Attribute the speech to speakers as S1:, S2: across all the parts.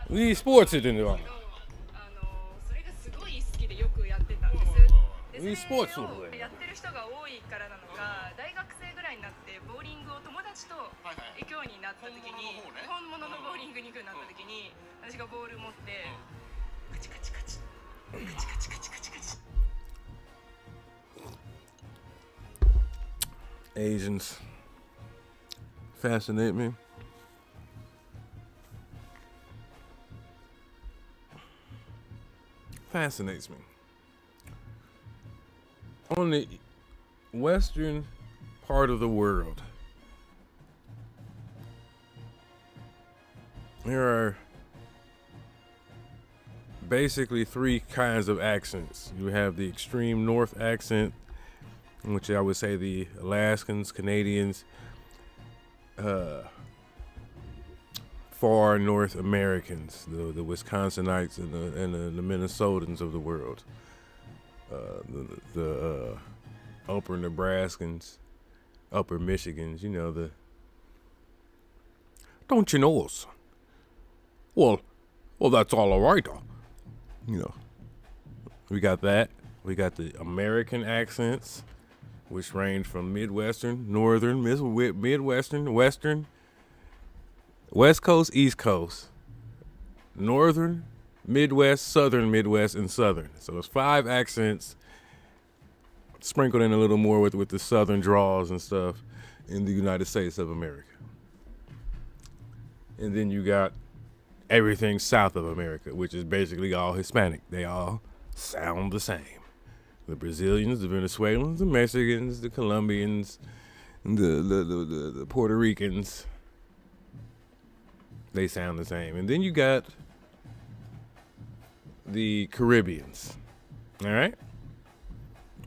S1: 위 스포츠 된다.
S2: それがすごい好きでよくやってたんです。で、それ
S1: 위 스포츠.
S2: をやってる人が多いからなのか、大学生ぐらいになってボーリングを友達と行くようになった時に、本物のボーリングに行くようになった時に、私がボール持ってカチカチカチカチカチカチカチカチ。
S1: Asians fascinate me. Fascinates me. On the western part of the world, there are basically three kinds of accents. You have the extreme north accent, which I would say the Alaskans, Canadians, far North Americans, the Wisconsinites and the Minnesotans of the world, the upper Nebraskans, upper Michigans, you know, the don't you know us? Well, that's all right. You know, we got that. We got the American accents, which range from Midwestern, Northern, Midwestern, Western, West Coast, East Coast, Northern, Midwest, Southern, Midwest, and Southern. So it's 5 accents sprinkled in a little more with the Southern draws and stuff in the United States of America. And then you got everything south of America, which is basically all Hispanic. They all sound the same. The Brazilians, the Venezuelans, the Mexicans, the Colombians, the Puerto Ricans, they sound the same. And then you got the Caribbeans, all right?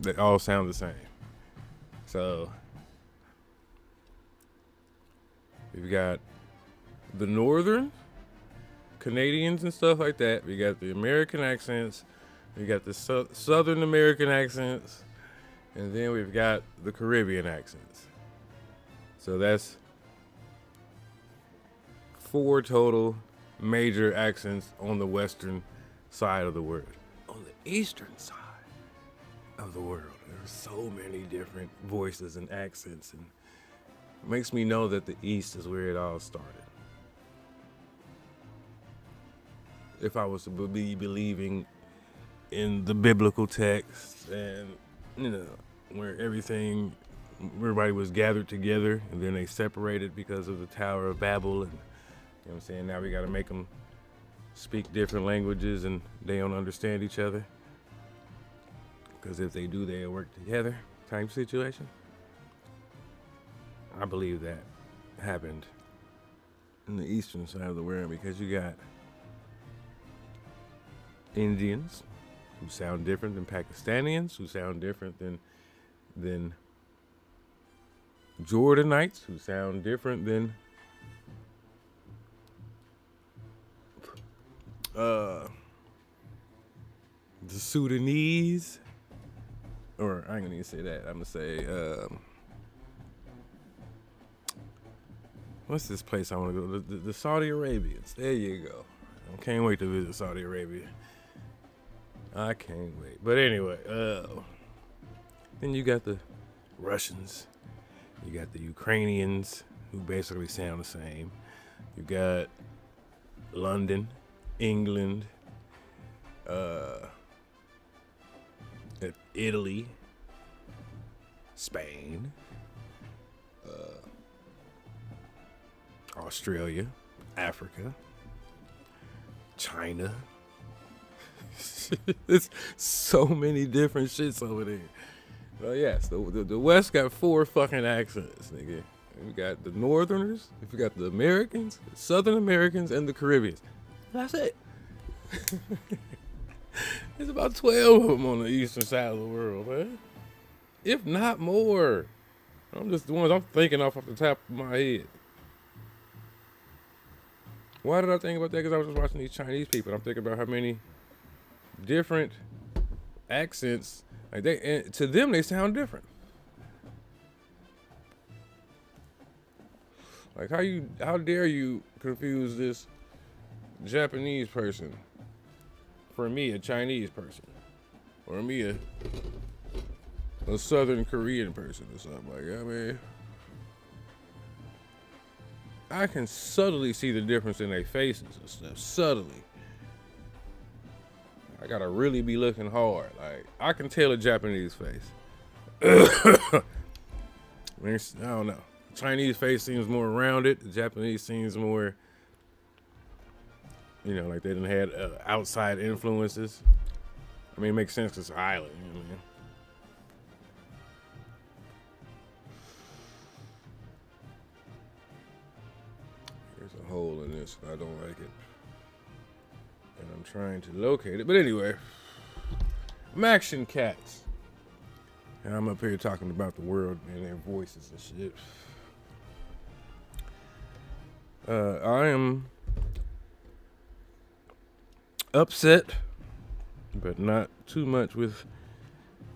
S1: They all sound the same. So we've got the Northern Canadians and stuff like that. We got the American accents. We got the Southern American accents. And then we've got the Caribbean accents. So that's 4 total major accents on the western side of the world. On the eastern side of the world, there's so many different voices and accents, and it makes me know that the East is where it all started. If I was to be believing in the biblical text and, you know, where everybody was gathered together and then they separated because of the Tower of Babel, and, you know what I'm saying, now we got to make them speak different languages and they don't understand each other. Because if they do, they'll work together type situation. I believe that happened in the eastern side of the world because you got Indians who sound different than Pakistanians, who sound different than Jordanites, who sound different than the Sudanese, or I ain't gonna even say that. I'm gonna say what's this place I want to go? The Saudi Arabians. There you go. I can't wait to visit Saudi Arabia. I can't wait. But anyway, then you got the Russians. You got the Ukrainians, who basically sound the same. You got London, England, Italy, Spain, Australia, Africa, China. It's so many different shits over there. Well, yes, the West got 4 fucking accents, nigga. We got the Northerners, we got the Americans, the Southern Americans, and the Caribbeans. That's it. There's about 12 of them on the eastern side of the world, man. If not more. I'm just the ones I'm thinking off the top of my head. Why did I think about that? Because I was just watching these Chinese people. I'm thinking about how many different accents, like and to them, they sound different. Like how dare you confuse Japanese person. For me, a Chinese person. Or me, a Southern Korean person or something like that. I mean, I can subtly see the difference in their faces and stuff. Subtly. I gotta really be looking hard. Like, I can tell a Japanese face. I don't know. Chinese face seems more rounded. The Japanese seems more, like they didn't had outside influences. I mean, it makes sense because it's an island, you know what I mean? There's a hole in this. I don't like it. And I'm trying to locate it. But anyway, Maction Katz. And I'm up here talking about the world and their voices and shit. I am upset, but not too much, with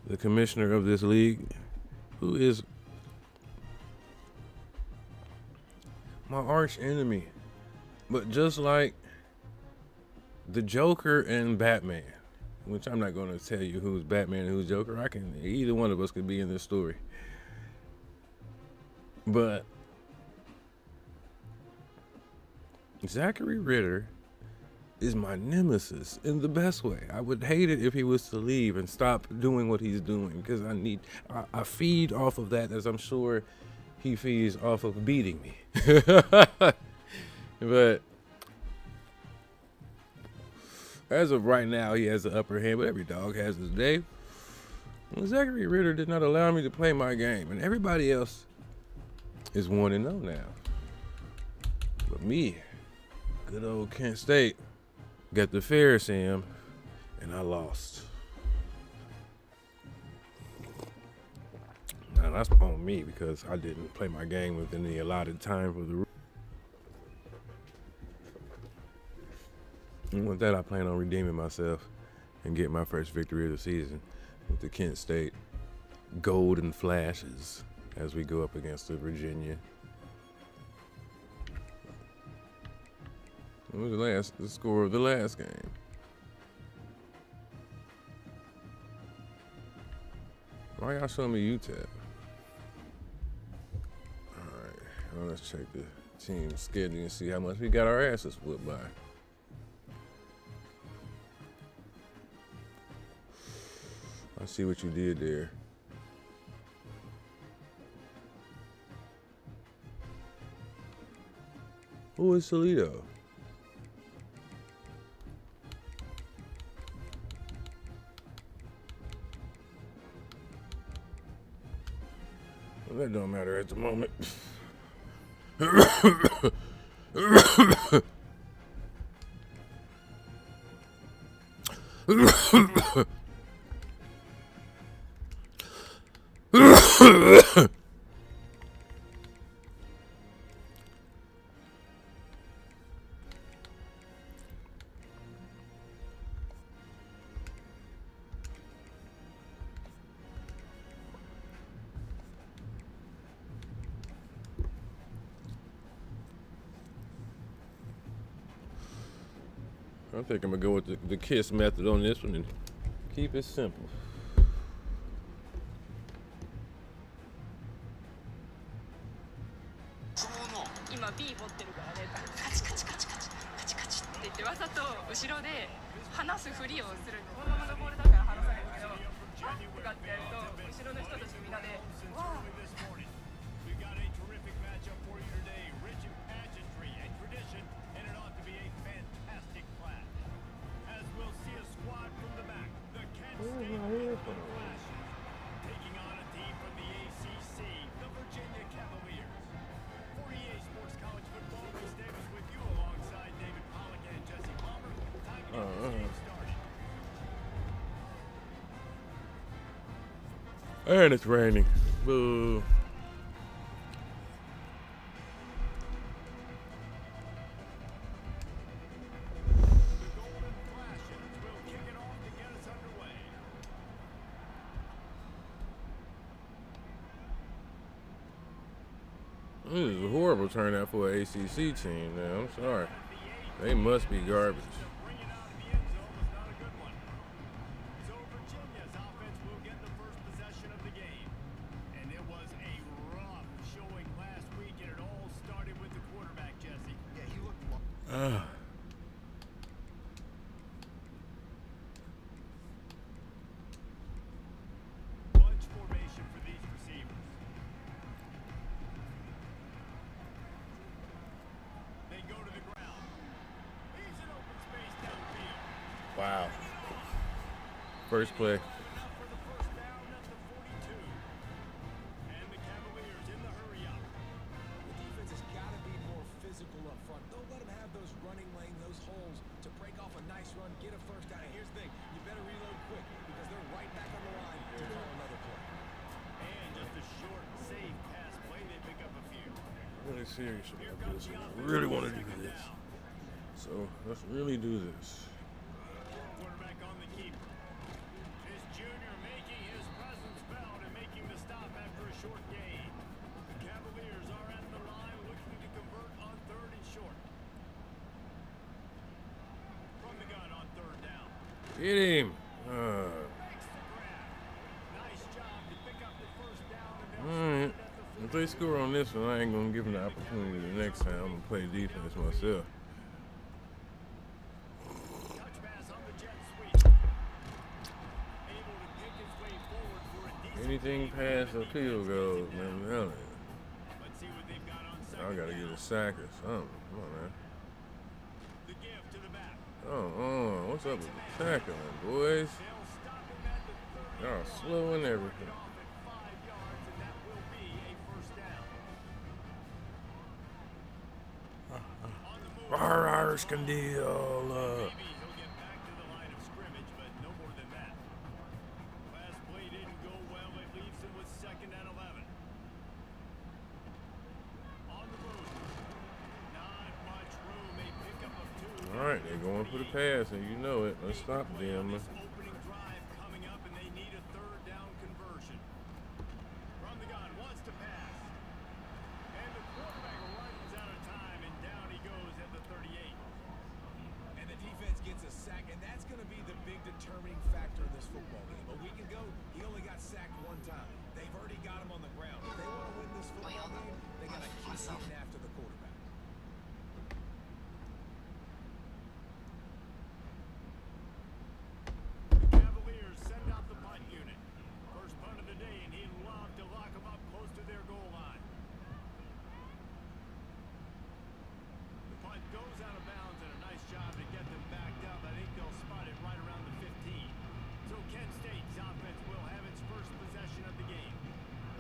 S1: the commissioner of this league, who is my arch enemy. But just like the Joker and Batman, which I'm not going to tell you who's Batman and who's Joker. Either one of us could be in this story. But Zachary Ritter is my nemesis in the best way. I would hate it if he was to leave and stop doing what he's doing, because I feed off of that, as I'm sure he feeds off of beating me. But as of right now, he has the upper hand, but every dog has his day. Well, Zachary Ritter did not allow me to play my game, and everybody else is 1-0 now. But me, good old Kent State, got the Ferris in him, and I lost. Now that's on me because I didn't play my game within the allotted time for the. And with that, I plan on redeeming myself and getting my first victory of the season with the Kent State Golden Flashes as we go up against the Virginia. What was the score of the last game? Why y'all showing me UTEP? Alright, well, let's check the team schedule and see how much we got our asses whooped by. I see what you did there. Who is Toledo? Well, that don't matter at the moment. I think I'm gonna go with the KISS method on this one and keep it simple.
S2: 今 B 持ってるからね、カチカチカチカチカチカチって言ってわざと後ろで離すふりをする。このままのボールだから離さないけど、パッとかってやると後ろの人たちみんなでわー。
S3: Taking on a team from the ACC, the Virginia Cavaliers. 48 Sports College Football, Chris Davis with you alongside David Pollack and Jesse Palmer. Time to get this game started.
S1: And it's raining. Boo. This is a horrible turnout for an ACC team, man. I'm sorry. They must be garbage.
S3: Bring it out of the end zone was not a good one. So Virginia's offense will get the first possession of the game. And it was a rough showing last week, and it all started with the quarterback, Jesse.
S4: Yeah, he looked
S3: Bunch formation for these receivers. They go to the ground. He's in open space downfield.
S1: Wow. First play.
S3: Enough for the first down at the 42. And the Cavaliers in the hurry up.
S5: The defense has got to be more physical up front. Don't let them have those running lanes, those holes to break off a nice run, get a first down. And here's the thing, you better reload quick because they're right back on the line to call another play.
S3: And just a short, safe pass play. They pick up a few.
S1: Really serious about this. I really want to do this. So let's really do this.
S3: Quarterback on the keeper. This junior making his presence felt and making the stop after a short gain. The Cavaliers are at the line looking to convert on third and short. From the gun on third down.
S1: Get him.
S3: Makes the grab. Nice job to pick up the first down and they'll
S1: Alright.
S3: start at the
S1: If they score on this one, I ain't gonna give them the opportunity the next time. I'm gonna play defense myself.
S3: touch pass on the jet sweep. Able to pick his way forward for a decent
S1: Anything past a field goal, man, I'm telling you.
S3: Let's see what they've got on
S1: I
S3: second
S1: gotta
S3: down.
S1: get a sack or something. Come on, man.
S3: The give to the back.
S1: What's up with the tackling, boys?
S3: They'll stop him at the 30.
S1: Y'all slow and everything.
S3: Off at 5 yards, and that will be a first down. On the move.
S1: Our Irish can deal.
S3: Maybe he'll get back to the line of scrimmage, but no more than that. Last play didn't go well. It leaves him with second and 11. On the move. Not much room. They pick up a 2.
S1: All right, they're going for the pass, and you know it. Let's stop them.
S3: This opening drive coming up, and they need a third down conversion. From the gun, wants to pass. And the quarterback runs out of time, and down he goes at the 38.
S5: And the defense gets a sack, and that's going to be the big determining factor in this football game. A week ago, he only got sacked one time. They've already got him on the ground. If they want to win this football game, they got to keep getting after the quarterback.
S3: The Cavaliers send out the punt unit. First punt of the day, and he'd love to lock them up close to their goal line. The punt goes out of bounds, and a nice job to get them backed up. I think they'll spot it right around the 15. So Kent State's offense will have its first possession of the game.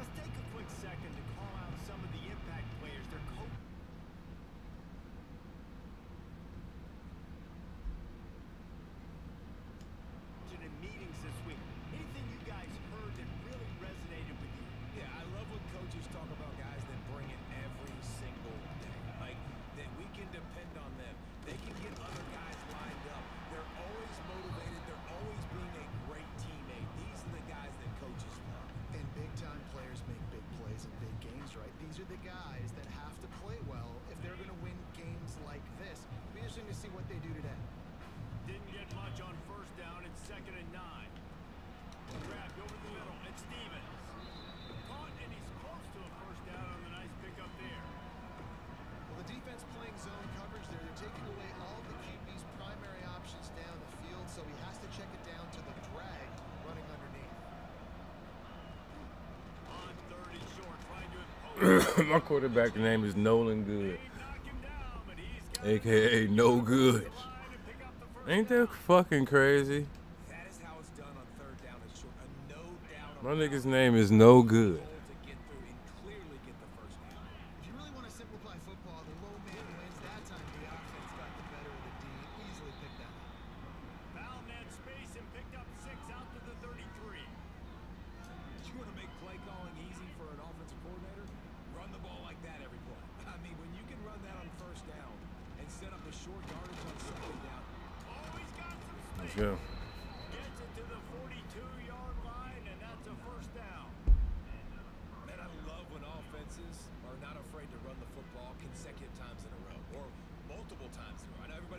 S3: Let's take a quick second to call out some of the impact players. Their coach in meetings this week. Anything you guys heard that really resonated with you?
S5: Yeah, I love when coaches talk about guys that bring it every single day. Like, that we can depend on them. They can get other guys lined up. They're always motivated. They're always being a great teammate. These are the guys that coaches love.
S4: And big-time players make big plays in big games, right? These are the guys that have to play well if they're going to win games like this. It'll be interesting to see what they do today.
S3: Didn't get much on first down. It's second and 9. Grabbed over the middle. It's Stevens. Caught, and he's close to a first down on the nice pickup there.
S4: Well, the defense playing zone coverage, they're taking away all the QB's primary options down the field, so he has to check it down to the drag running underneath.
S3: On third and short, trying to impose.
S1: My quarterback name is Nolan Good,
S3: They knock him down, but he's got
S1: aka No Good.
S3: line to pick up the first
S1: Ain't that fucking crazy?
S5: That is how it's done on third down and short. A no doubt
S1: My
S5: about
S1: nigga's name is No Good.
S5: goal to get through and clearly get the first down.
S4: If you really want to simplify football, the low man wins. That time the offense got the better of the D. Easily picked that up.
S3: found that space and picked up 6 out to the 33.
S5: You want to make play calling easy for an offensive coordinator? Run the ball like that every play. I mean, when you can run that on first down and set up the short yardage on second down.
S3: Always got some space.
S1: Let's go.
S3: Gets it to the 42-yard line, and that's a first down.
S5: Man, I love when offenses are not afraid to run the football consecutive times in a row or multiple times in a row. I know everybody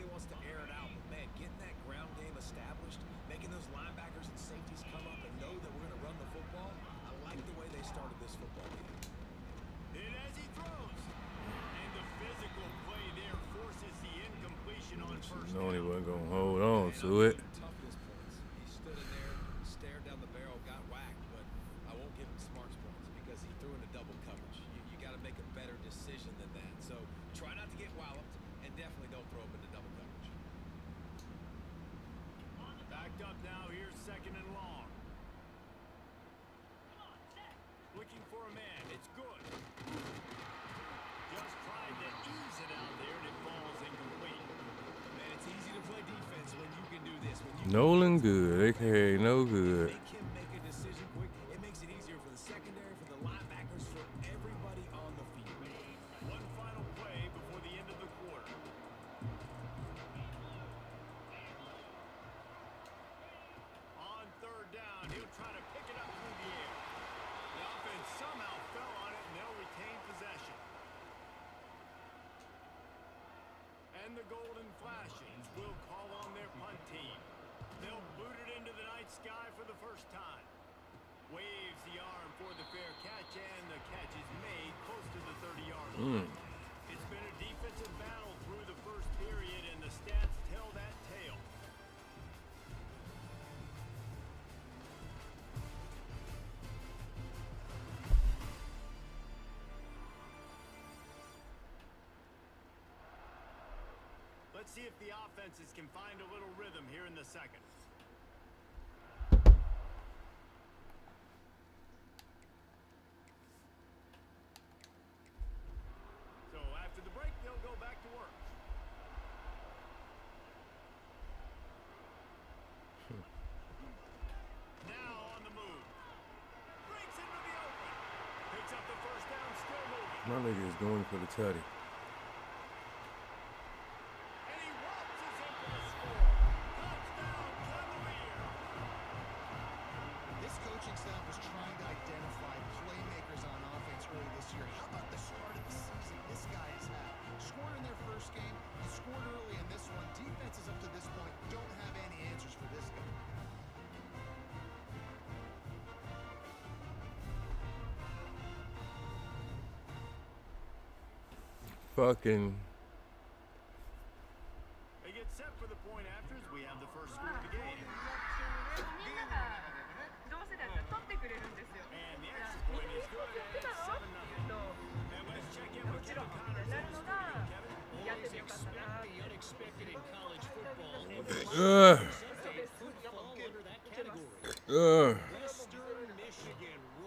S3: first
S1: Know he
S3: down.
S1: wasn't gonna hold on to it.
S5: Toughness points. He stood in there, stared down the barrel, got whacked, but I won't give him smarts points because he threw into double coverage. You got to make a better decision than that. So try not to get walloped, and definitely don't throw him into double coverage.
S3: Backed up now. Here's second and long. Looking for a man. It's good. Just tried to ease it out there, and it falls incomplete.
S5: Man, it's easy to play defense when you can do this. When you
S1: Nolan Good, aka No Good.
S5: make him make a decision quick, it makes it easier for the secondary, for the linebackers, for everybody on the field.
S3: One final play before the end of the quarter. On third down, he'll try to pick it up through the air. The offense somehow fell on it, and they'll retain possession. And the Golden Flashes will call on their punt team. They'll boot it into the night sky for the first time. Waves the arm for the fair catch, and the catch is made close to the 30-yard line. It's been a defensive battle through the first period, and the stats tell that tale. Let's see if the offenses can find a little rhythm here in the second. So after the break, they'll go back to work. Now on the move. Breaks into the open. Picks up the first down, still moving.
S1: My nigga is going for the tutty.
S3: And he waltzes in for the score. Touchdown, Cavalier.
S4: This coaching staff was trying to identify playmakers on offense early this year. How about the start of the season this guy has had? Scored in their first game, he scored early in this one. Defenses up to this point don't have any answers for this guy.
S1: Fucking.
S3: They get set for the point afters. We have the first score of the game.
S2: みんながどうせだったら取ってくれるんですよ。
S3: And the
S2: だから
S3: extra
S2: みん
S3: point
S2: なに
S3: is
S2: 言
S3: good.
S2: ってた
S3: It's
S2: の
S3: 7-0.
S2: と
S3: And let's check in
S2: も
S3: with
S2: ちろん
S3: Kevin
S2: みたいになるのが
S3: Kevin?
S2: やっててよかったなって。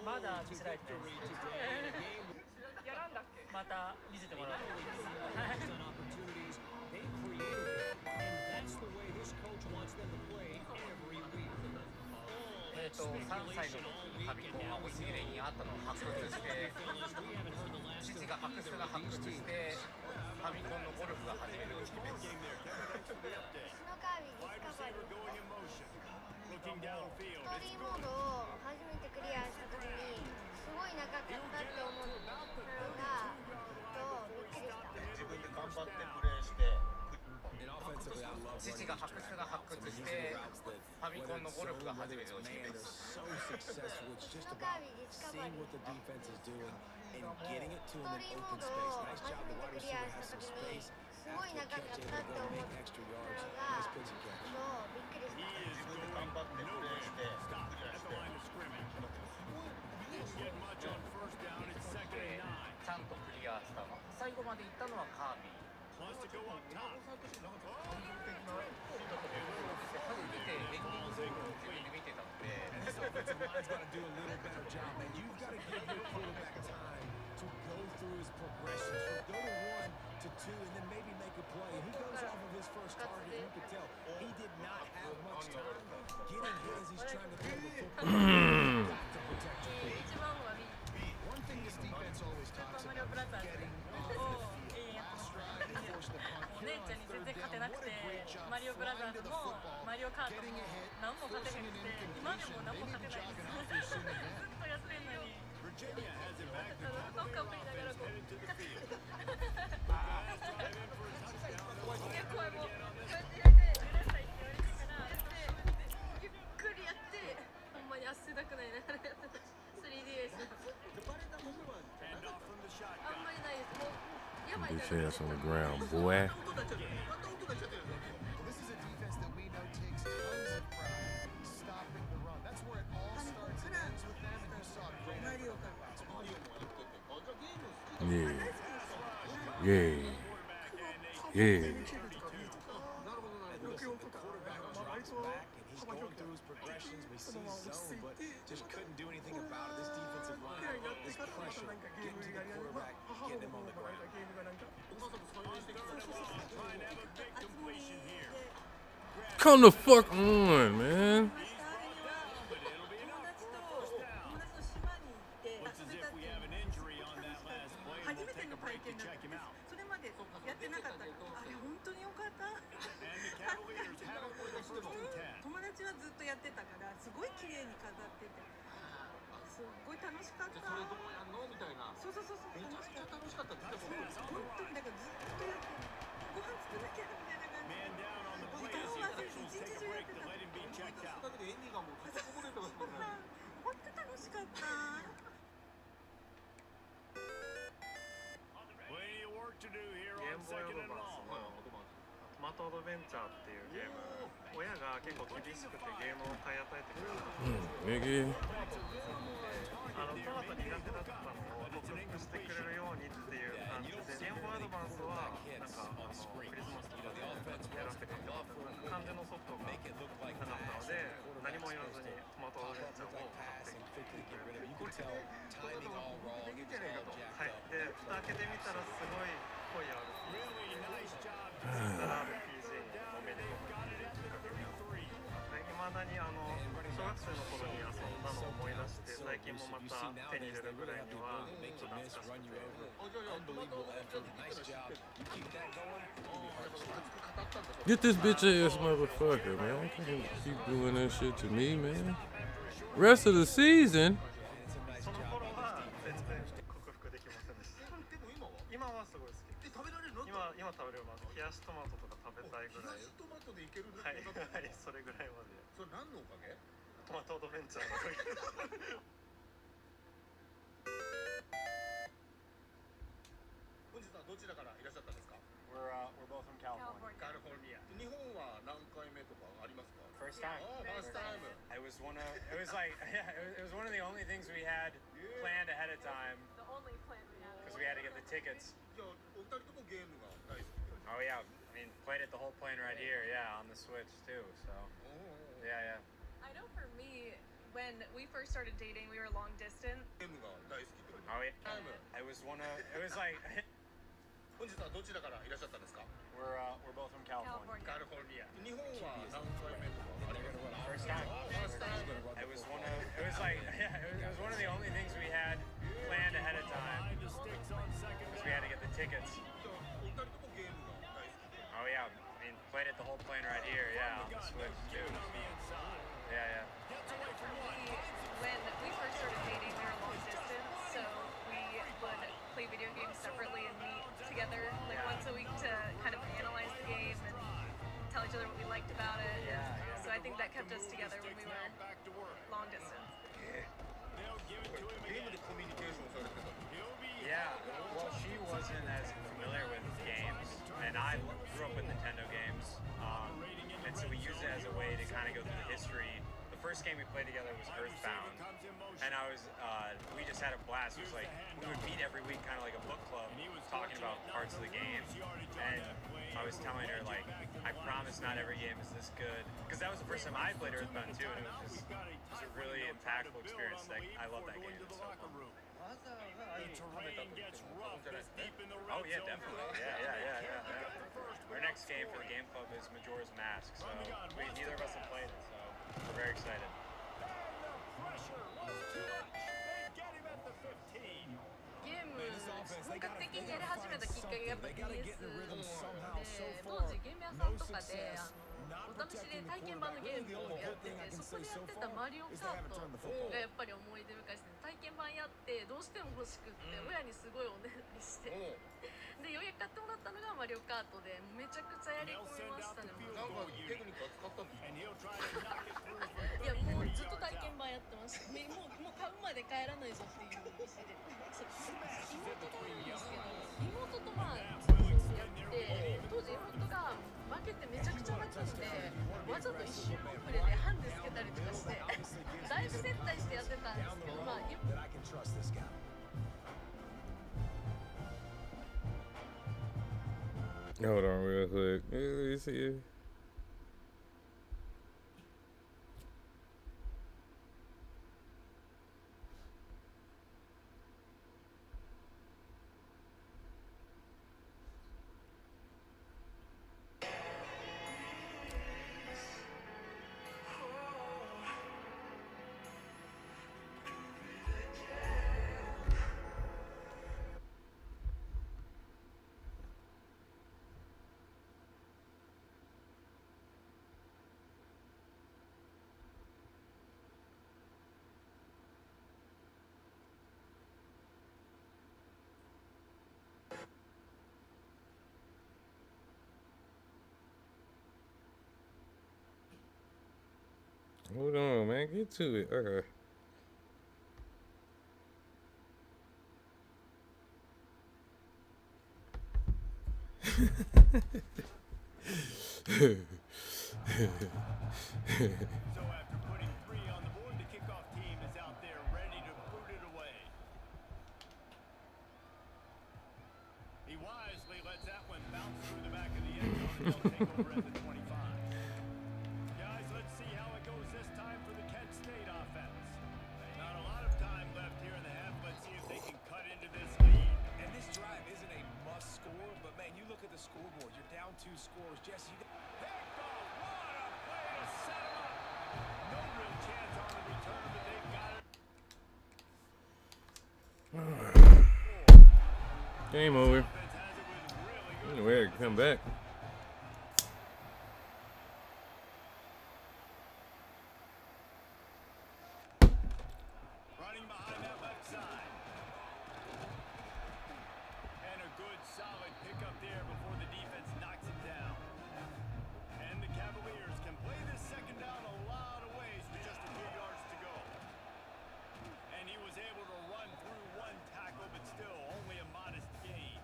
S6: まだ見せられてないです。
S2: やらんだっけ？
S6: また見せてもらう。3歳の時にファミコンがお家にあったのを発掘して、父が発掘してファミコンのゴルフが始める時期です。
S3: Looking downfield.
S7: ストーリーモードを初めてクリアした時にすごい長かったって思ったのがびっくりした。
S6: 自分で頑張ってプレイして、父が発掘してファミコンのゴルフが始める時期です。
S7: ストーリーモードを初めてクリアした時にすごい長かったって思ったのがびっくりした。
S6: 自分で頑張ってプレイしてクリアして、
S3: Get much on first down. It's second and 9.
S6: ちゃんとクリアしたの。最後まで行ったのはカービィ。
S3: Wants to go up top.
S6: 初めてエンディング動画を自分で見てたので。
S5: This offensive line's got to do a little better job, man. You've got to give your quarterback time to go through his progressions. From go to 1 to 2 and then maybe make a play. And he goes off of his first target. You can tell he did not have much time getting hit as he's trying to throw the football. You've got to protect your quarterback.
S2: 一番悪い。
S4: One thing this defense always
S2: スーパ
S4: talks
S2: ーマリオ
S4: about
S2: ブラザーズ
S4: getting
S2: をやっ
S4: last stride and force the punt.
S2: お姉ちゃんに全然勝てなくて、マリオブラザーズもマリオカートも何も勝てなくて、今でも何も勝てないです。ずっとやってんのに。
S3: Virginia has it back. The
S2: どっか振りながらこう。
S3: headed to the field.
S2: 結構もうこうやってやってくださいって言われてからゆっくりやってほんまに汗だくないながらやってた 3DS
S3: Hand off from the
S2: あん
S3: shotgun.
S2: まりないですもうやばい
S1: Bitch ass on the ground, boy.
S2: 音がちょっと
S1: Yeah. Yeah.
S5: He's going through his progressions. We see zone, but just couldn't do anything about it. This defensive line, this pressure, getting to the quarterback, getting him on the ground.
S1: Come the fuck on, man.
S3: Looks as if we have an injury on that last play. We'll take a break to check him out.
S2: それまでやってなかったからあれ本当によかった
S3: And the Cavaliers have it with the first and 10.
S2: 友達はずっとやってたからすごい綺麗に飾っててすごい楽しかったそれどうやんのみたいなそうそうそうそうめちゃくちゃ楽しかったって本当にだからずっとやってご飯作んなきゃみたいな感じ
S3: Man down on the
S2: 時
S3: play
S2: 間
S3: as
S2: を
S3: the
S2: 忘れて
S3: officials
S2: 一
S3: take
S2: 日
S3: a
S2: 中や
S3: break
S2: って
S3: to
S2: た
S3: let him be checked out.
S2: 本当楽しかった
S3: Plenty of work to do here
S8: ゲー
S3: on
S8: ムボーイ
S3: second
S8: アド
S3: and
S8: バンス
S3: long.
S8: のトマトアドベンチャーっていうゲーム、親が結構厳しくてゲームを買い与えてくれたんで、
S1: Nigga.
S8: トマト苦手だったのを克服してくれるようにっていう感じで、ゲームボーイアドバンスはなんかクリスマスとかでやらせてくれて完全のソフトがなかったので、何も言わずにトマトアドベンチャーを買ってこれでできてないかと。はい。で、蓋開けてみたらすごい濃い
S3: Really nice job.
S8: RPG のめり込むいまだに小学生の頃に遊んだのを思い出して最近もまた手に入れるぐらいにはちょっと懐かしくて
S1: Get this bitch ass motherfucker, man. Can't keep doing that shit to me, man. Rest of the season.
S8: その頃は全然克服できませんでした今はすごい好き食べられるの今食べれます冷やしトマトとか食べたいぐらい冷やしトマトでいけるはい、はい、それぐらいまでそれ何のおかげトマトアドベンチャーのおかげ本日はどちらからいらっしゃったんですか We're both from California. California. 日本は何回目とかありますか First time. Oh, first time. It was one of the only things we had planned ahead of time.
S2: The only plan we had
S8: Because we had to get the tickets.
S3: じゃあお二人ともゲームが大好き
S8: Oh yeah, I mean played it the whole plane right here, yeah, on the Switch too. So yeah.
S2: I know for me when we first started dating we were long distance
S3: ゲームが大好きってこと
S8: Oh yeah. It was like
S3: 本日はどちらからいらっしゃったんですか
S8: we're both from California.
S2: California.
S3: 日本は何回目とかありますか
S8: First time. It was one of the only things we had planned ahead of time. Because we had to get the tickets.
S3: じゃあお二人ともゲームが大好き
S8: Oh yeah, I mean played it the whole plane right here, yeah, on the Switch too. Yeah.
S2: When we first started dating we were long distance so we would play video games separately and meet together like once a week to kind of analyze the game and tell each other what we liked about it. So I think that kept us together when we were long distance.
S3: ゲームでコミュニケーションされてたの
S8: Yeah, well, she wasn't as familiar with games, and I grew up with Nintendo games, and so we used it as a way to kind of go through the history. The first game we played together was Earthbound, and we just had a blast. It was like, we would meet every week, kind of like a book club, talking about parts of the game, and I was telling her, like, I promise not every game is this good, because that was the first time I played Earthbound too, and it was a really impactful experience. Like, I love that game. It's so fun. Oh yeah, definitely. Yeah. Our next game for the game club is Majora's Mask, so neither of us have played it, so we're very excited.
S3: Pressure was too much. They get him at the 15.
S2: ゲーム本格的にやり始めたきっかけがやっぱ DS で当時ゲーム屋さんとかでお試しで体験版のゲームをやっててそこにやってたマリオカートがやっぱり思い出深いですね体験版やってどうしても欲しくって親にすごいおねだりしてでようやく買ってもらったのがマリオカートでめちゃくちゃやり込みましたね
S3: なんかテクニックは使ったんですか
S2: いやもうずっと体験版やってましたもう買うまで帰らないぞっていう意思で妹がいるんですけど妹とまあやって当時妹が負けてめちゃくちゃ泣くんでわざと一瞬遅れでハンデつけたりとかしてだいぶ接待してやってたんですけどまあ
S1: Hold on real quick. Let me see. Hold on, man. Get to it. Okay.
S3: So after putting 3 on the board, the kickoff team is out there ready to boot it away. He wisely lets that one bounce through the back of the end zone and they'll take over at the 25. Guys, let's see how it goes this time for the Kent State offense. Not a lot of time left here in the half. Let's see if they can cut into this lead.
S5: And this drive isn't a must score, but man, you look at the scoreboard, you're down 2 scores. Jesse,
S3: Picked off. What a play to set him up. No real chance on the return, but they've got it.
S1: Game over.
S3: Offense has it with really good.
S1: Where to come back?
S3: Running behind that left side. And a good solid pickup there before the defense knocks him down. And the Cavaliers can play this second down a lot of ways with just a few yards to go. And he was able to run through 1 tackle, but still only a modest gain.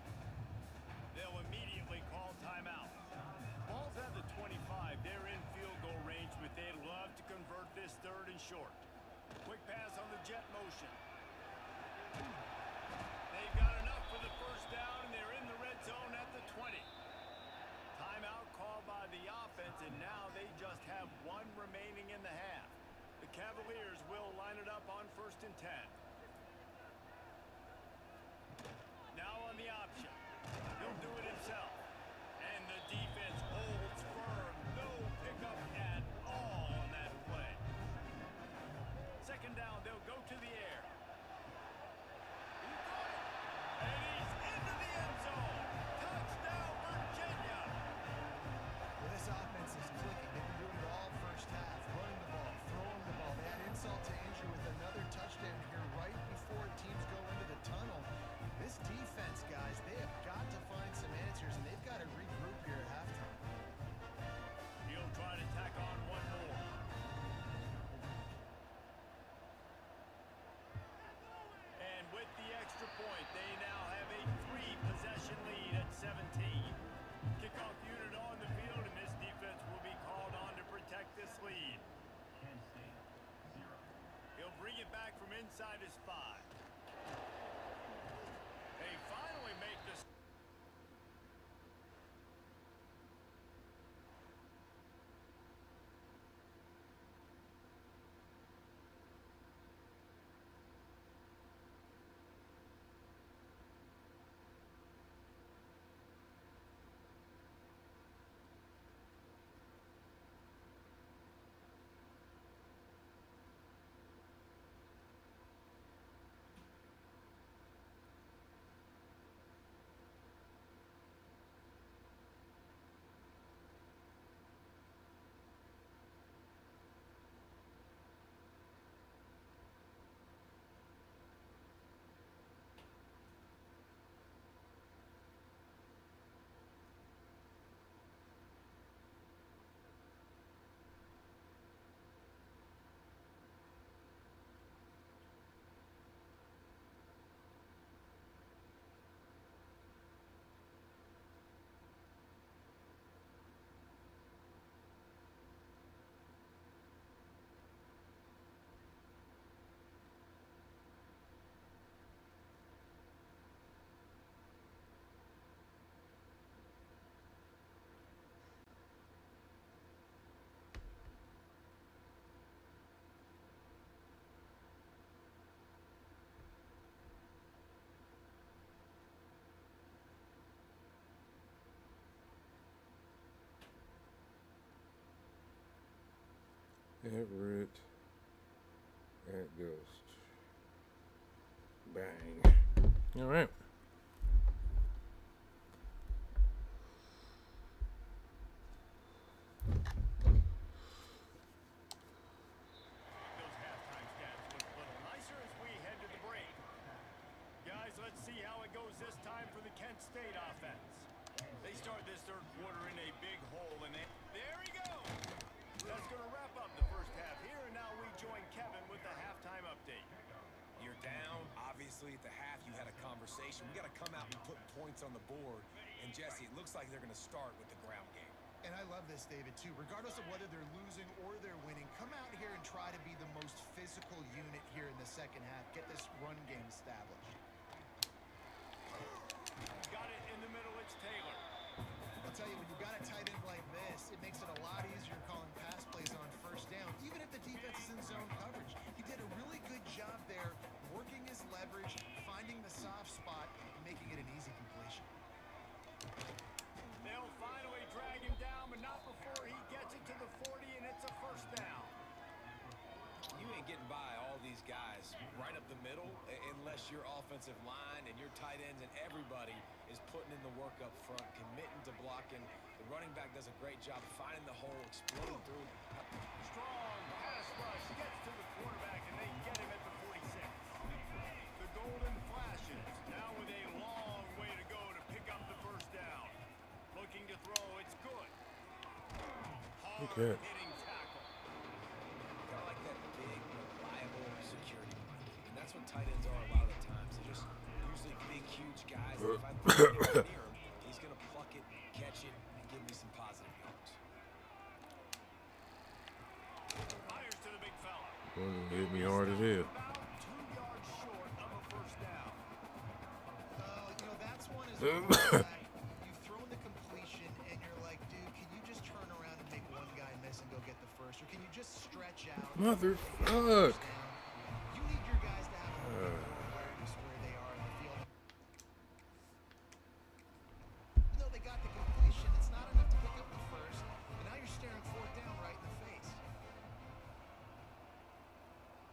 S3: They'll immediately call timeout. Ball's at the 25. They're in field goal range, but they'd love to convert this 3rd and short. Quick pass on the jet motion. They've got enough for the first down, and they're in the red zone at the 20. Timeout called by the offense, and now they just have 1 remaining in the half. The Cavaliers will line it up on 1st and 10. Now on the option. He'll do it himself. And the defense holds firm. No pickup at all on that play. Second down, they'll go to the air. He caught it. And he's into the end zone. Touchdown, Virginia.
S4: Well, this offense is clicking. They've been doing it all first half. Running the ball, throwing the ball. They had insult to injury with another touchdown here right before teams go into the tunnel. This defense, guys, they have got to find some answers, and they've got to regroup here at halftime.
S3: He'll try to tack on 1 more. And with the extra point, they now have a 3-possession lead at 17. Kickoff unit on the field, and this defense will be called on to protect this lead. He'll bring it back from inside his 5. They finally make this.
S1: Everett at Ghost. Bang. All right.
S3: Those halftime stats look a little nicer as we head to the break. Guys, let's see how it goes this time for the Kent State offense. They start this third quarter in a big hole, and there he goes. That's going to wrap up the first half here, and now we join Kevin with the halftime update.
S5: You're down. Obviously, at the half, you had a conversation. We got to come out and put points on the board. And, Jesse, it looks like they're going to start with the ground game.
S4: And I love this, David, too. Regardless of whether they're losing or they're winning, come out here and try to be the most physical unit here in the second half. Get this run game established.
S3: Got it in the middle. It's Taylor.
S4: I'll tell you, when you've got a tight end like this, it makes it a lot easier calling pass plays on first down, even if the defense is in zone coverage. He did a really good job there, working his leverage, finding the soft spot, and making it an easy completion.
S3: They'll finally drag him down, but not before he gets it to the 40, and it's a first down.
S5: You ain't getting by all these guys right up the middle unless your offensive line and your tight ends and everybody is putting in the work up front, committing to blocking. The running back does a great job finding the hole, exploding through.
S3: Strong pass rush gets to the quarterback, and they get him at the 46. The golden flashes, now with a long way to go to pick up the first down. Looking to throw, it's good.
S1: Okay.
S3: Hard-hitting tackle.
S5: Kind of like that big, reliable security blanket. And that's what tight ends are a lot of the times. They're just usually big, huge guys. And if I throw it near him, he's going to pluck it, catch it, and give me some positive yards.
S3: Fires to the big fella.
S1: Hit me hard as hell.
S3: About 2 yards short of a first down.
S4: That's one is quarterback. You've thrown the completion, and you're like, dude, can you just turn around and make one guy miss and go get the first? Or can you just stretch out?
S1: Motherfuck.
S4: You need your guys to have a little bit more awareness where they are in the field. You know, they got the completion. It's not enough to pick up the first, and now you're staring fourth down right in the face.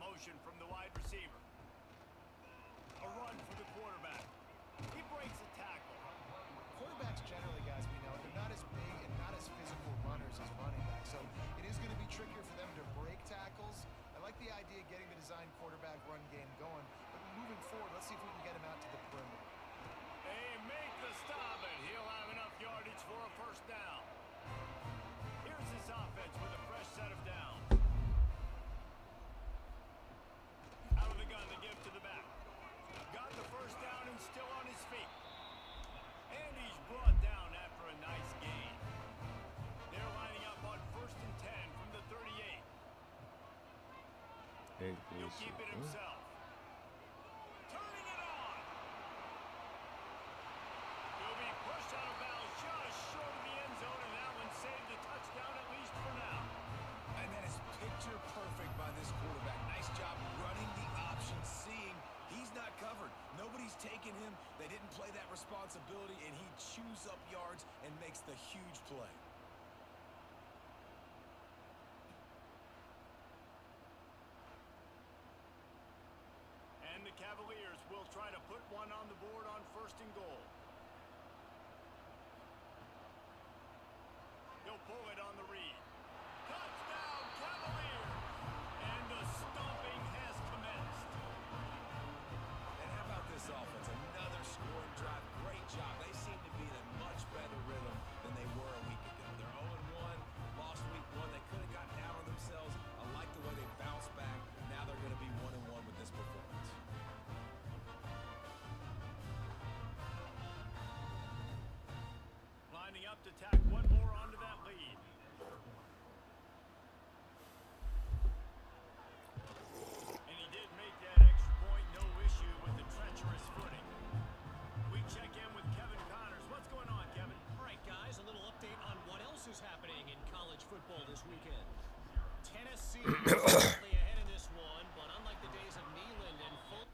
S3: Motion from the wide receiver. A run for the quarterback. He breaks a tackle.
S4: Quarterbacks generally, guys, we know, they're not as big and not as physical runners as running backs, so it is going to be trickier for them to break tackles. I like the idea of getting the design quarterback run game going, but moving forward, let's see if we can get him out to the perimeter.
S3: They make the stop, and he'll have enough yardage for a first down. Here's this offense with a fresh set of downs. Out of the gun, the give to the back. Got the first down and still on his feet. And he's brought down after a nice gain. They're lining up on 1st and 10 from the 38. He'll keep it himself. Turning it on. He'll be pushed out of bounds just short of the end zone, and that one saved a touchdown at least for now.
S5: And that is picture perfect by this quarterback. Nice job running the option, seeing he's not covered. Nobody's taking him. They didn't play that responsibility, and he chews up yards and makes the huge play.
S3: And the Cavaliers will try to put one on the board on 1st and goal. He'll pull it on the read. Touchdown, Cavaliers! And the stomping has commenced.
S5: And how about this offense? Another scoring drive. Great job. They seem to be in a much better rhythm than they were a week ago. They're 0-1. Lost week 1. They could have gotten down on themselves. I like the way they bounced back. Now they're going to be 1-1 with this performance.
S3: Lining up to tack one more onto that lead. And he did make that extra point, no issue with the treacherous footing. We check in with Kevin Connors. What's going on, Kevin?
S9: All right, guys, a little update on what else is happening in college football this weekend. Tennessee is slightly ahead in this one, but unlike the days of Neyland and Fulton,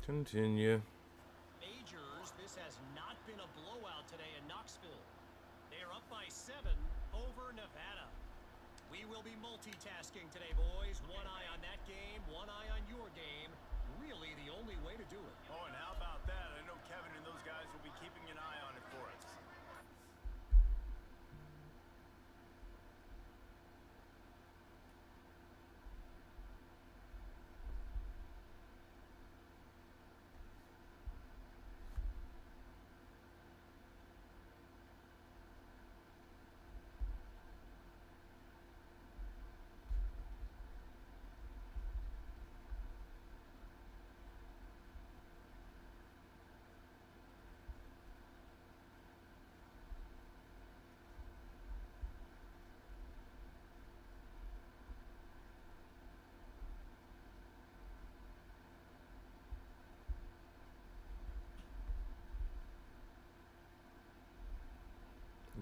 S1: Continue.
S9: Majors, this has not been a blowout today in Knoxville. They are up by 7 over Nevada. We will be multitasking today, boys. One eye on that game, one eye on your game. Really the only way to do it.
S3: Oh, and how about that? I know Kevin and those guys will be keeping an eye on it for us.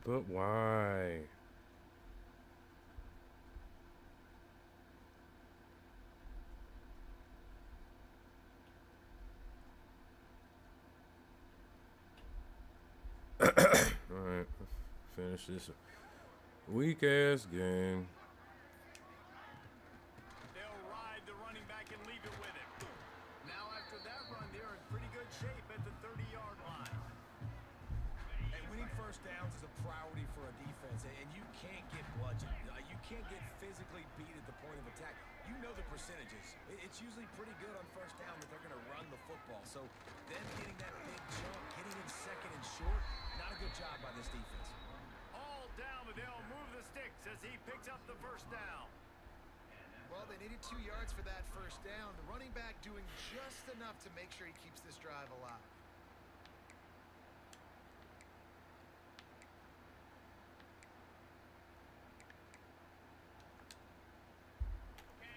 S1: But why? All right, finish this weak ass game.
S3: They'll ride the running back and leave it with him. Now after that run, they're in pretty good shape at the 30-yard line.
S5: And winning first downs is a priority for a defense, and you can't get bludgeoned. You can't get physically beat at the point of attack. You know the percentages. It's usually pretty good on first down that they're going to run the football. So them getting that big jump, getting in second and short, not a good job by this defense.
S3: All down, but they'll move the sticks as he picks up the first down.
S4: Well, they needed 2 yards for that first down. The running back doing just enough to make sure he keeps this drive alive.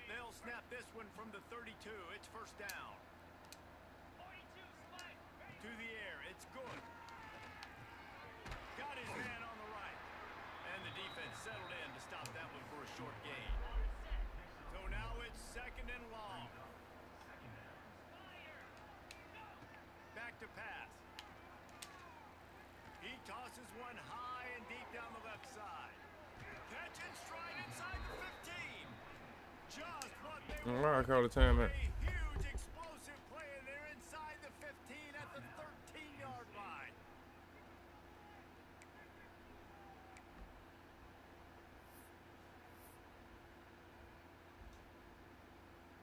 S3: They'll snap this one from the 32. It's first down. To the air. It's good. Got his man on the right. And the defense settled in to stop that one for a short gain. So now it's second and long. Back to pass. He tosses one high and deep down the left side. Catch and stride inside the 15. Just what they
S1: All right, I call the timeout.
S3: a huge explosive play, and they're inside the 15 at the 13-yard line.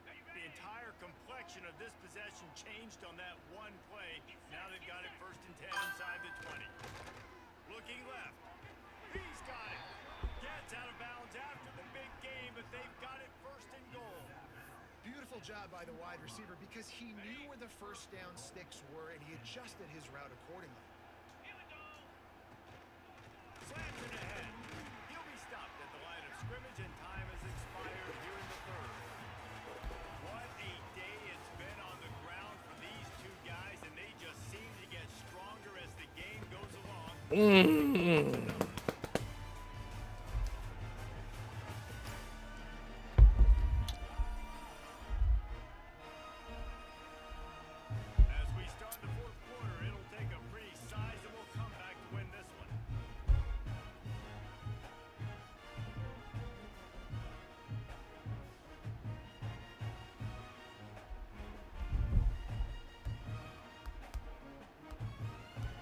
S3: The entire complexion of this possession changed on that one play. Now they've got it first and 10 inside the 20. Looking left. He's got it. Gets out of bounds after the big game, but they've got it first and goal.
S4: Beautiful job by the wide receiver because he knew where the first down sticks were and he adjusted his route accordingly.
S3: Slams it ahead. He'll be stopped at the line of scrimmage, and time has expired here in the third. What a day it's been on the ground for these two guys, and they just seem to get stronger as the game goes along. As we start the fourth quarter, it'll take a pretty sizable comeback to win this one.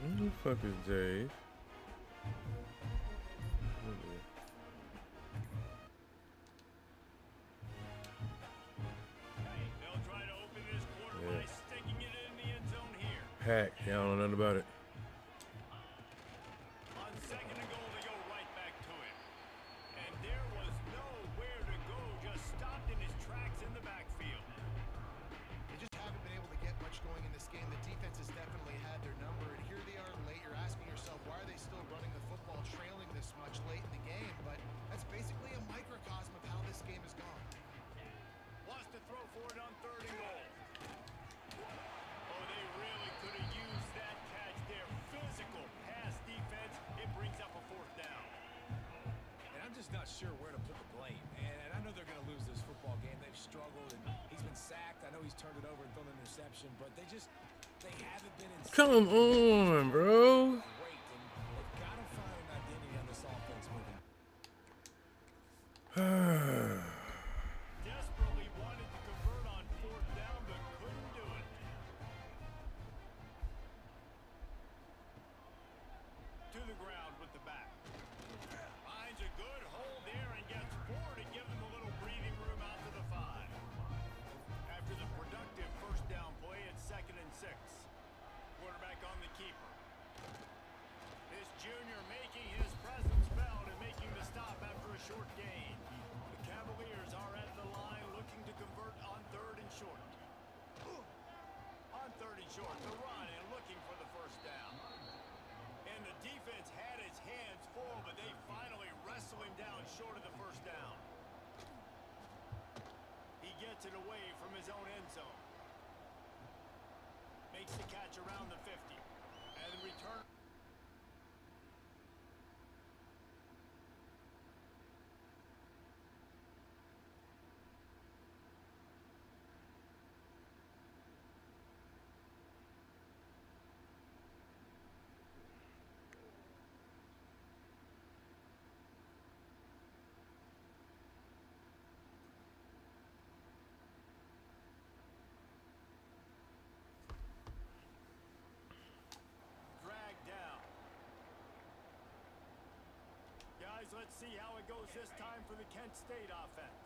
S1: Who the fuck is Dave?
S3: They'll try to open this quarter by sticking it in the end zone here.
S1: Hack. Y'all don't know nothing about it.
S3: On second and goal, they go right back to it. And there was nowhere to go, just stopped in his tracks in the backfield.
S4: They just haven't been able to get much going in this game. The defense has definitely had their number, and here they are late. You're asking yourself, why are they still running the football trailing this much late in the game? But that's basically a microcosm of how this game has gone.
S3: Wants to throw for it on third and goal. Oh, they really could have used that catch there. Physical pass defense. It brings up a fourth down.
S5: And I'm just not sure where to put the blame. And I know they're going to lose this football game. They've struggled, and he's been sacked. I know he's turned it over and thrown an interception, but they haven't been in
S1: Come on, bro.
S5: great, and they've got to find an identity on this offense moving.
S3: Desperately wanted to convert on fourth down, but couldn't do it. To the ground with the back. Finds a good hole there and gets 4 to give them a little breathing room out to the 5. After the productive first down play, it's 2nd and 6. Quarterback on the keeper. This junior making his presence felt and making the stop after a short gain. The Cavaliers are at the line looking to convert on 3rd and short. On 3rd and short, the run and looking for the first down. And the defense had its hands full, but they finally wrestle him down short of the first down. He gets it away from his own end zone. Makes the catch around the 50. And the return. Dragged down. Guys, let's see how it goes this time for the Kent State offense.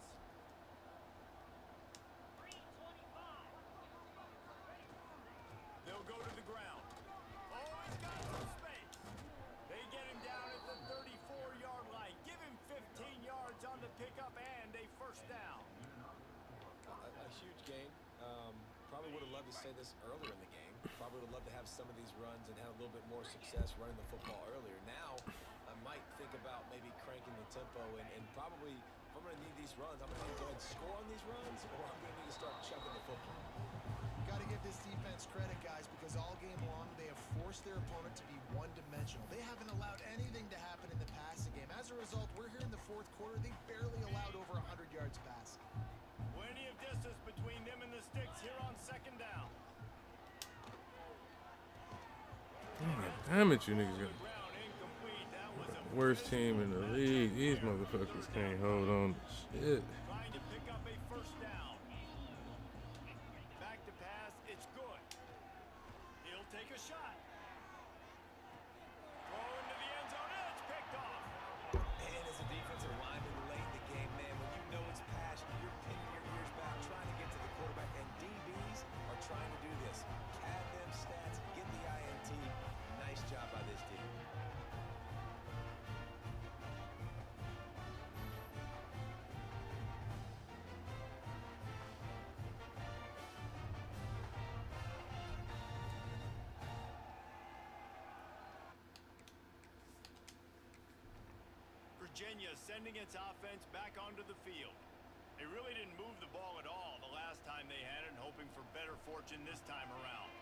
S3: They'll go to the ground. Oh, he's got some space. They get him down at the 34-yard line. Give him 15 yards on the pickup and a first down.
S5: A huge gain. Probably would have loved to say this earlier in the game. Probably would have loved to have some of these runs and have a little bit more success running the football earlier. Now, I might think about maybe cranking the tempo and probably, if I'm going to need these runs, I'm going to need to go ahead and score on these runs, or I'm going to need to start chucking the football.
S4: Got to give this defense credit, guys, because all game long they have forced their opponent to be one-dimensional. They haven't allowed anything to happen in the passing game. As a result, we're here in the fourth quarter. They barely allowed over 100 yards passing.
S3: Plenty of distance between them and the sticks here on 2nd down.
S1: Damn it, you niggas got
S3: Ground incomplete. That was a
S1: worst team in the league. These motherfuckers can't hold on to shit.
S3: trying to pick up a first down. Back to pass, it's good. He'll take a shot. Throw into the end zone, and it's picked off.
S5: And as a defensive lineman late in the game, man, when you know it's passion, you're pinning your ears back, trying to get to the quarterback. And DBs are trying to do this. Pad them stats, get the INT. Nice job by this team.
S3: Virginia sending its offense back onto the field. They really didn't move the ball at all the last time they had it, hoping for better fortune this time around.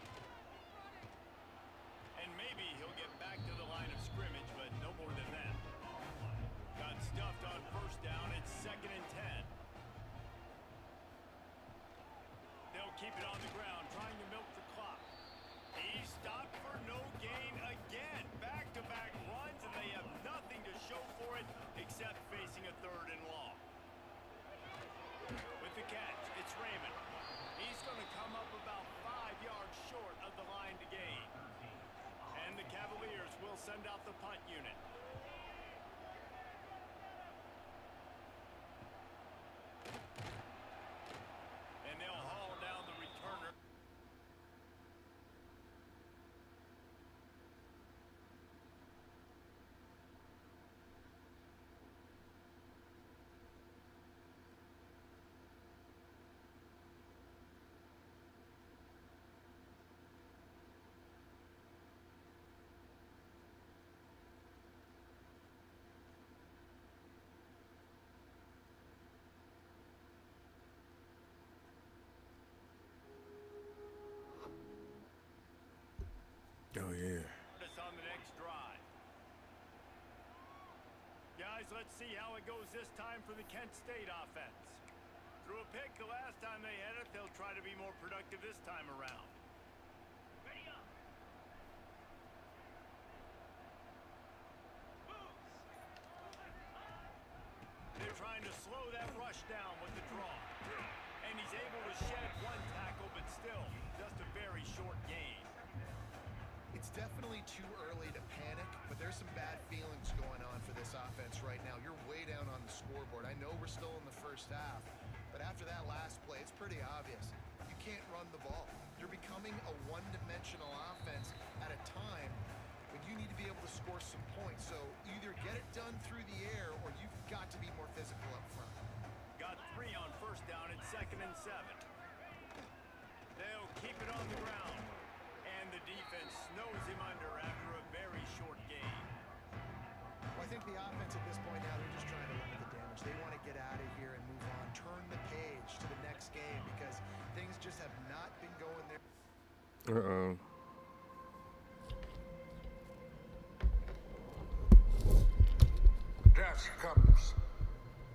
S3: And maybe he'll get back to the line of scrimmage, but no more than that. Got stuffed on first down. It's 2nd and 10. They'll keep it on the ground, trying to milk the clock. He stopped for no gain again. Back-to-back runs, and they have nothing to show for it except facing a 3rd and long. With the catch, it's Raymond. He's going to come up about 5 yards short of the line to gain. And the Cavaliers will send out the punt unit. And they'll haul down the returner.
S1: Oh, yeah.
S3: Us on the next drive. Guys, let's see how it goes this time for the Kent State offense. Threw a pick the last time they had it. They'll try to be more productive this time around.
S9: Ready up.
S3: They're trying to slow that rush down with the draw. And he's able to shed one tackle, but still, just a very short gain.
S4: It's definitely too early to panic, but there's some bad feelings going on for this offense right now. You're way down on the scoreboard. I know we're still in the first half, but after that last play, it's pretty obvious. You can't run the ball. You're becoming a one-dimensional offense at a time when you need to be able to score some points. So either get it done through the air or you've got to be more physical up front.
S3: Got 3 on first down at 2nd and 7. They'll keep it on the ground. And the defense snows him under after a very short gain.
S4: Well, I think the offense at this point now, they're just trying to limit the damage. They want to get out of here and move on, turn the page to the next game because things just have not been going there.
S10: Death comes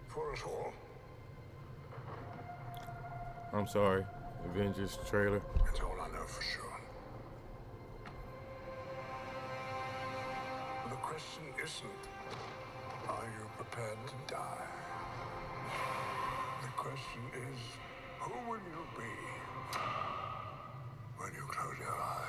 S10: for us all.
S1: I'm sorry. Avengers trailer.
S10: That's all I know for sure. The question isn't, are you prepared to die? The question is, who will you be when you close your eyes?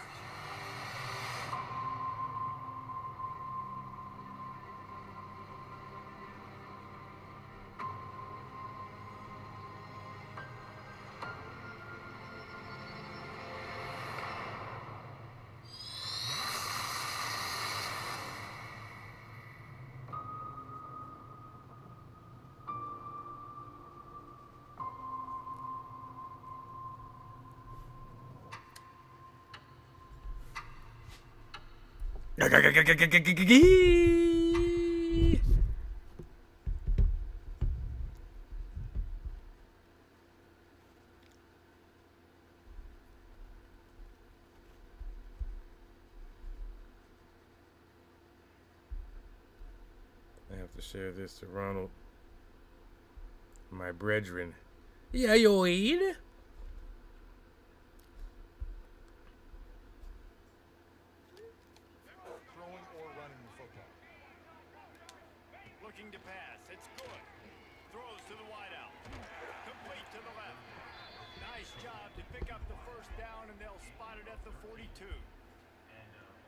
S1: I have to share this to Ronald, my brethren. Yeah, you eat.
S4: Throwing or running the football.
S3: Looking to pass. It's good. Throws to the wideout. Complete to the left. Nice job to pick up the first down, and they'll spot it at the 42.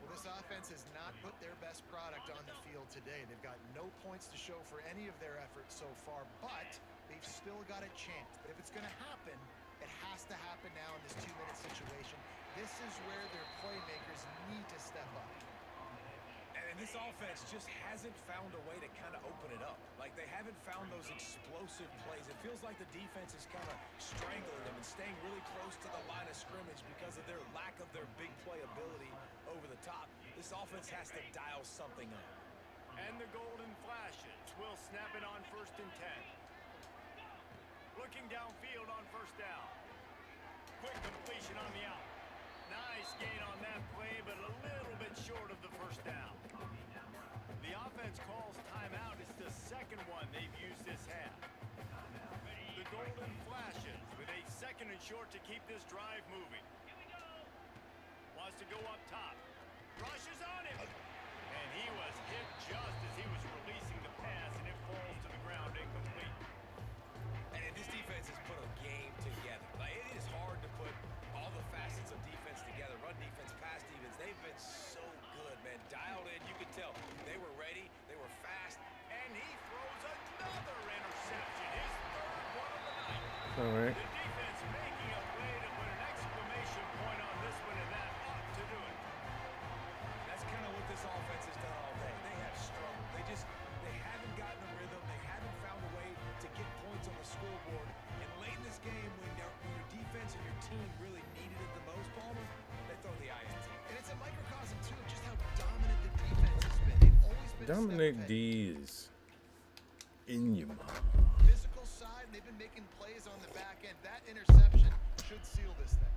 S4: Well, this offense has not put their best product on the field today. They've got no points to show for any of their efforts so far, but they've still got a chance. But if it's going to happen, it has to happen now in this 2-minute situation. This is where their playmakers need to step up.
S5: And this offense just hasn't found a way to kind of open it up. Like, they haven't found those explosive plays. It feels like the defense is kind of strangling them and staying really close to the line of scrimmage because of their lack of their big play ability over the top. This offense has to dial something up.
S3: And the golden flashes will snap it on 1st and 10. Looking downfield on 1st down. Quick completion on the out. Nice gain on that play, but a little bit short of the 1st down. The offense calls timeout. It's the second one they've used this half. The golden flashes with a 2nd and short to keep this drive moving. Wants to go up top. Rushes on him. And he was hit just as he was releasing the pass, and it falls to the ground incomplete.
S5: And this defense has put a game together. Like, it is hard to put all the facets of defense together. Run defense, pass defense. They've been so good, man. Dialed in. You could tell they were ready. They were fast.
S3: And he throws another interception. His 3rd one of the night.
S1: All right.
S3: The defense making a play to put an exclamation point on this one, and that ought to do it.
S5: That's kind of what this offense has done all day. They have struggled. They haven't gotten a rhythm. They haven't found a way to get points on the scoreboard. And late in this game, when your defense and your team really needed it the most, Palmer, they throw the INT.
S4: And it's a microcosm, too, of just how dominant the defense has been. They've always been
S1: Dominic
S4: step ahead.
S1: D's in your mouth.
S4: Physical side, they've been making plays on the back end. That interception should seal this thing.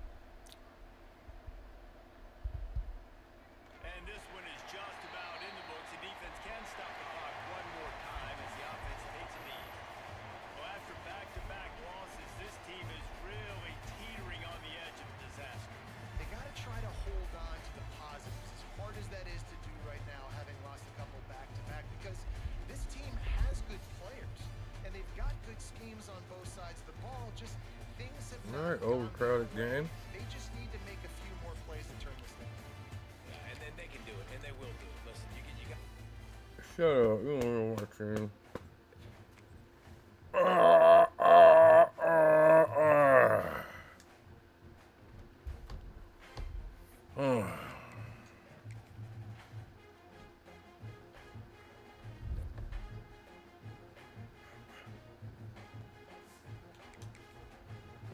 S3: And this one is just about in the books. The defense can stop the clock one more time as the offense takes a knee. Well, after back-to-back losses, this
S4: sides of the ball. Just things have
S1: All
S4: not
S1: right,
S4: gone
S1: overcrowded
S4: their way.
S1: game.
S4: They just need to make a few more plays to turn this thing.
S5: Yeah, and then they can do it, and they will do it. Listen, you got.
S1: Shut up. You don't want to watch him.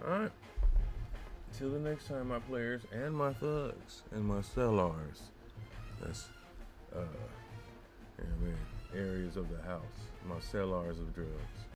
S1: Alright. Till the next time, my players and my thugs and my sellars. That's areas of the house. My sellars of drugs.